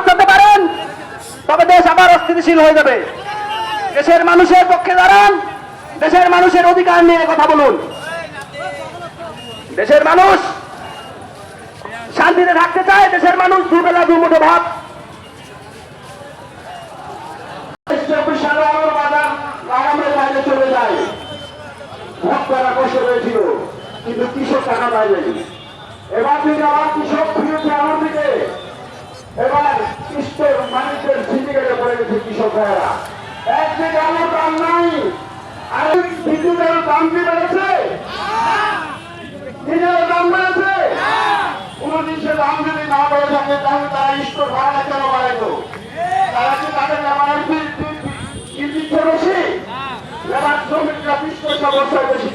করতে পারেন তবে দেশ আবার অস্থিতিশীল হয়ে যাবে। দেশের মানুষের পক্ষে দাঁড়ান, দেশের মানুষের অধিকার নিয়ে কথা বলুন। দেশের মানুষ শান্তিতে থাকতে চায়, দেশের মানুষ দুবেলা দুমুঠো ভাত। বাইরে চলে যায়, ভোট করা কষ্ট হয়েছিল, কিন্তু কৃষক টাকা পাইনি। এবার থেকে আবার কৃষক ফিরেছে আমার দিকে। এবার কৃষকের মানুষের সিন্ডিকেটে পড়ে গেছে কৃষক ভাইয়েরা। একদিকে আমার দাম নাই, আর বিদ্যুতের দাম কি বেড়েছে? ডিজেলের দাম বেড়েছে। কোন জিনিসের দাম যদি না বেড়ে থাকে তাহলে তারা স্টোর ভাড়া কেন বাড়াইতো? তারা কি তাদের লেবারের দিচ্ছে বেশি? লেবার শ্রমিকরা 20 পয়সা বছর বেশি